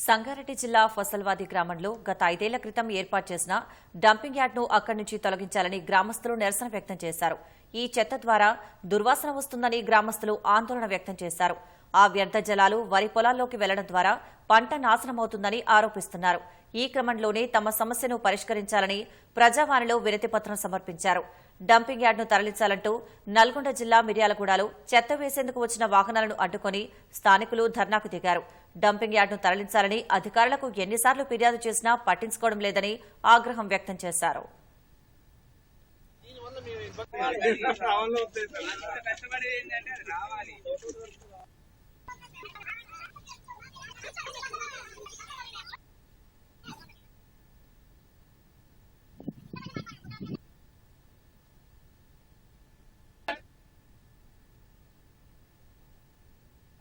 సంగారెడ్డి జిల్లా ఫసల్వాది గ్రామంలో గత 5 ఏళ్ల క్రితం ఏర్పాటు చేసిన డంపింగ్ యార్డ్ను అక్కడి నుంచి తొలగించాలని గ్రామస్తులు నిరసన వ్యక్తం చేశారు. ఈ చెత్త ద్వారా దుర్వాసన వస్తుందని గ్రామస్తులు ఆందోళన వ్యక్తం చేశారు. ఆ వ్యర్థ జలాలు వరి పొలాల్లోకి వెళ్లడం ద్వారా పంట నాశనమవుతుందని ఆరోపిస్తున్నారు. ఈ క్రమంలోనే తమ సమస్యను పరిష్కరించాలని ప్రజావాణిలో వినతిపత్రం సమర్పించారు. డంపింగ్ యార్డ్ను తరలించాలంటూ నల్గొండ జిల్లా మిర్యాలగూడలో చెత్త వేసేందుకు వచ్చిన వాహనాలను అడ్డుకుని స్థానికులు ధర్నాకు దిగారు. డంపింగ్ యార్డ్ను తరలించాలని అధికారులకు ఎన్నిసార్లు ఫిర్యాదు చేసినా పట్టించుకోవడం లేదని ఆగ్రహం వ్యక్తం చేశారు.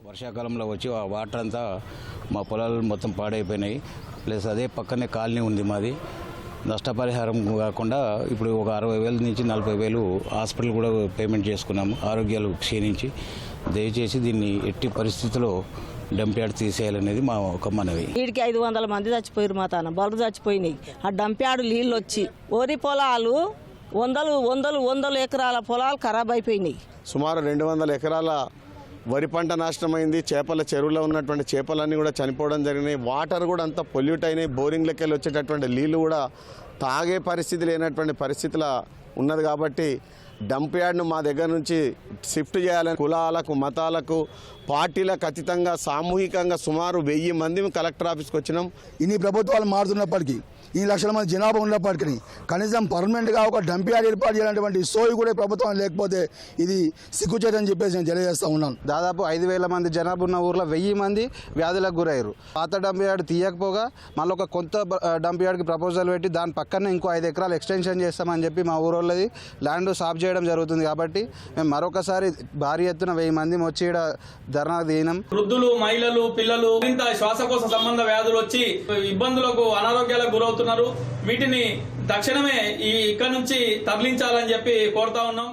వర్షాకాలంలో వచ్చి ఆ వాటర్ అంతా మా పొలాలు మొత్తం పాడైపోయినాయి. ప్లస్ అదే పక్కనే కాలనీ ఉంది మాది. నష్టపరిహారం కాకుండా ఇప్పుడు ఒక 60,000 నుంచి 40,000 హాస్పిటల్ కూడా పేమెంట్ చేసుకున్నాము ఆరోగ్యాలు క్షీణించి. దయచేసి దీన్ని ఎట్టి పరిస్థితుల్లో డంప్ యార్డ్ తీసేయాలనేది మా ఒక మనవి. వీడికి 500 మంది చచ్చిపోయారు, మా తాన బలు చచ్చిపోయినాయి. ఆ డంప్ యార్డ్ నీళ్ళు వచ్చి వరి పొలాలు వందలు ఎకరాల పొలాలు ఖరాబ్ అయిపోయినాయి. సుమారు 200 ఎకరాల వరి పంట నాశనమైంది. చేపల చెరువులో ఉన్నటువంటి చేపలన్నీ కూడా చనిపోవడం జరిగినాయి. వాటర్ కూడా అంతా పొల్యూట్ అయినాయి. బోరింగ్లకి వెళ్ళి వచ్చేటటువంటి నీళ్లు కూడా తాగే పరిస్థితి లేనటువంటి పరిస్థితుల ఉన్నది. కాబట్టి డంప్ యార్డ్ను మా దగ్గర నుంచి షిఫ్ట్ చేయాలని కులాలకు మతాలకు పార్టీలకు అతీతంగా సామూహికంగా సుమారు 1000 మంది కలెక్టర్ ఆఫీస్కి వచ్చినాం. ఇన్ని ప్రభుత్వాలు మారుతున్నప్పటికీ 2 లక్షల మంది జనాభా ఉన్నప్పటికీ కనీసం పర్మనెంట్గా ఒక డంప్ యార్డ్ ఏర్పాటు చేయాలనేటువంటి సోయి కూడా ప్రభుత్వం లేకపోతే ఇది సిగ్గుచేటని చెప్పేసి నేను తెలియజేస్తూ ఉన్నాను. దాదాపు 5,000 మంది జనాభా ఉన్న ఊర్లో 1000 మంది వ్యాధులకు గురయ్యారు. పాత డంప్ యార్డ్ తీయకపోగా మళ్ళీ ఒక కొత్త డంప్ యార్డ్కి ప్రపోజల్ పెట్టి దాని పక్కనే ఇంకో 5 ఎకరాలు ఎక్స్టెన్షన్ చేస్తామని చెప్పి మా ఊరోళ్ళది ల్యాండ్ సాఫ్ చేయడం జరుగుతుంది. కాబట్టి మేము మరొకసారి భారీ ఎత్తున 1000 మంది వచ్చి ఇక్కడ ధర్నా దిగినాం. వృద్ధులు, మహిళలు, పిల్లలు మరింత శ్వాసకోశ సంబంధ వ్యాధులు వచ్చి ఇబ్బందులకు అనారోగ్యాలకు గురవుతున్నారు. వీటిని తక్షణమే ఇక్కడ నుంచి తరలించాలని చెప్పి కోరుతా ఉన్నాం.